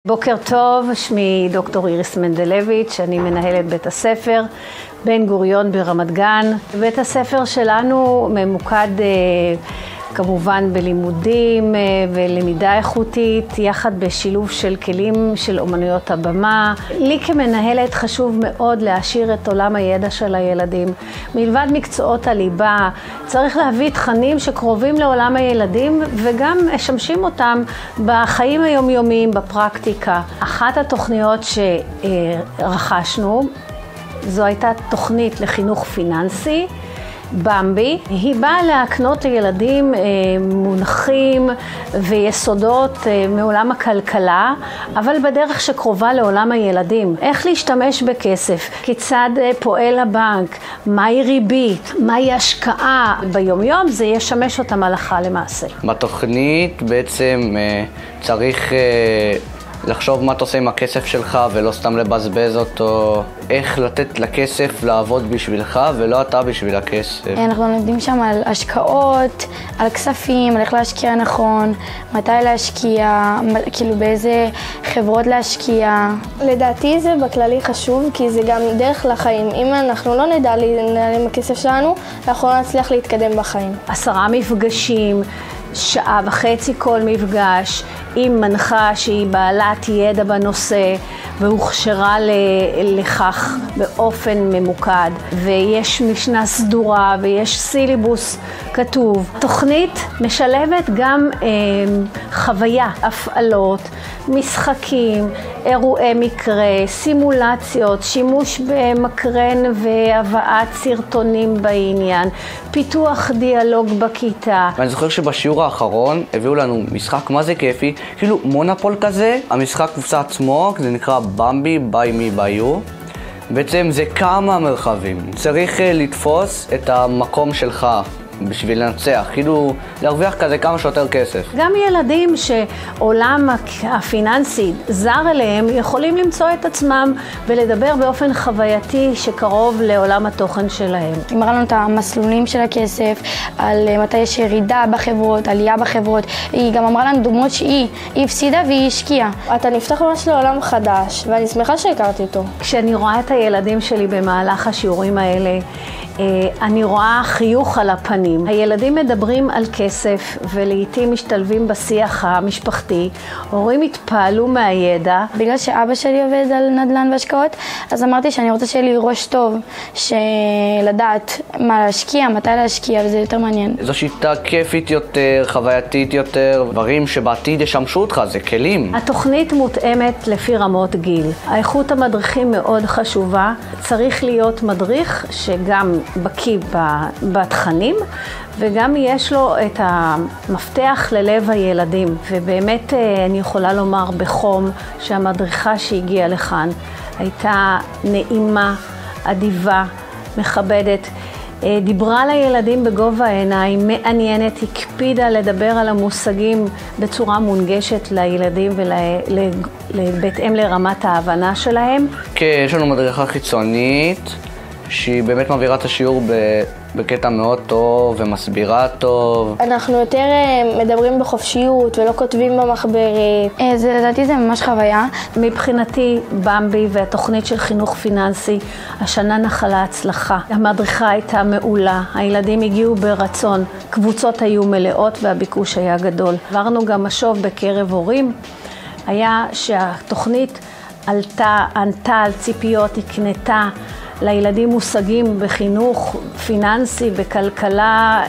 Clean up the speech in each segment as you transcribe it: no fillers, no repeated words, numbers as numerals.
בוקר טוב, שמי דוקטור איריס מנדלביץ', אני מנהלת בית הספר בן גוריון ברמת גן. בית הספר שלנו ממוקד כמובן בלימודים ולמידה איכותית, יחד בשילוב של כלים של אומנויות הבמה. לי כמנהלת חשוב מאוד להעשיר את עולם הידע של הילדים. מלבד מקצועות הליבה, צריך להביא תכנים שקרובים לעולם הילדים וגם משמשים אותם בחיים היומיומיים, בפרקטיקה. אחת התוכניות שרכשנו, זו הייתה תוכנית לחינוך פיננסי, במבי. היא באה להקנות לילדים מונחים ויסודות מעולם הכלכלה, אבל בדרך שקרובה לעולם הילדים. איך להשתמש בכסף, כיצד פועל הבנק, מהי ריבית, מהי השקעה. ביומיום זה ישמש אותם הלכה למעשה. בתוכנית בעצם צריך לחשוב מה אתה עושה עם הכסף שלך ולא סתם לבזבז אותו, איך לתת לכסף לעבוד בשבילך ולא אתה בשביל הכסף. אנחנו לומדים שם על השקעות, על כספים, על איך להשקיע נכון, מתי להשקיע, כאילו באיזה חברות להשקיע. לדעתי זה בכללי חשוב כי זה גם דרך לחיים. אם אנחנו לא נדע לנהל עם הכסף שלנו, אנחנו לא נצליח להתקדם בחיים. 10 מפגשים, 1.5 שעה כל מפגש, עם מנחה שהיא בעלת ידע בנושא והוכשרה לכך באופן ממוקד, ויש משנה סדורה ויש סיליבוס כתוב. תוכנית משלבת גם חוויה, הפעלות, משחקים, אירועי מקרה, סימולציות, שימוש במקרן והבאת סרטונים בעניין, פיתוח דיאלוג בכיתה. ואני זוכר שבשיעור האחרון הביאו לנו משחק מה זה כיפי, כאילו מונופול כזה. המשחק קופסה עצמו, זה נקרא במבי, by me by you. בעצם זה כמה מרחבים. צריך לתפוס את המקום שלך בשביל לנצח, כאילו להרוויח כזה כמה שיותר כסף. גם ילדים שעולם הפיננסי זר אליהם יכולים למצוא את עצמם ולדבר באופן חווייתי שקרוב לעולם התוכן שלהם. היא מראה לנו את המסלולים של הכסף, על מתי יש ירידה בחברות, עלייה בחברות. היא גם אמרה לנו דוגמאות שהיא הפסידה והיא השקיעה. אתה נפתח ממש לעולם חדש ואני שמחה שהכרתי אותו. כשאני רואה את הילדים שלי במהלך השיעורים האלה, אני רואה חיוך על הפנים. הילדים מדברים על כסף ולעיתים משתלבים בשיח המשפחתי. הורים התפעלו מהידע. בגלל שאבא שלי עובד על נדל"ן והשקעות, אז אמרתי שאני רוצה שיהיה לי ראש טוב, שלדעת מה להשקיע, מתי להשקיע, וזה יותר מעניין. זו שיטה כיפית יותר, חווייתית יותר, דברים שבעתיד ישמשו אותך, זה כלים. התוכנית מותאמת לפי רמות גיל. האיכות המדריכים מאוד חשובה. צריך להיות מדריך שגם בקיא בתכנים, וגם יש לו את המפתח ללב הילדים. ובאמת אני יכולה לומר בחום שהמדריכה שהגיעה לכאן הייתה נעימה, אדיבה, מכבדת. דיברה לילדים בגובה העיניים, מעניינת, הקפידה לדבר על המושגים בצורה מונגשת לילדים ובהתאם לרמת ההבנה שלהם. כן, יש לנו מדריכה חיצונית שהיא באמת מעבירה את השיעור בקטע מאוד טוב ומסבירה טוב. אנחנו יותר מדברים בחופשיות ולא כותבים במחברת. לדעתי זה ממש חוויה. מבחינתי במבי והתוכנית של חינוך פיננסי השנה נחלה הצלחה. המדריכה הייתה מעולה, הילדים הגיעו ברצון, קבוצות היו מלאות והביקוש היה גדול. עברנו גם משוב בקרב הורים, היה שהתוכנית ענתה על ציפיות, הקנתה לילדים מושגים בחינוך פיננסי, בכלכלה,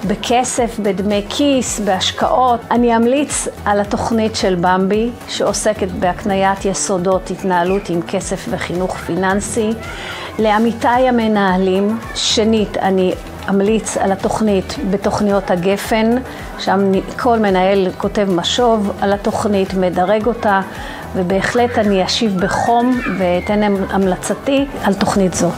בכסף, בדמי כיס, בהשקעות. אני אמליץ על התוכנית של במבי שעוסקת בהקניית יסודות התנהלות עם כסף וחינוך פיננסי. לעמיתיי המנהלים, שנית, אני אמליץ על התוכנית בתוכניות הגפן, שם כל מנהל כותב משוב על התוכנית, מדרג אותה, ובהחלט אני אשיב בחום ואתן המלצתי על תוכנית זו.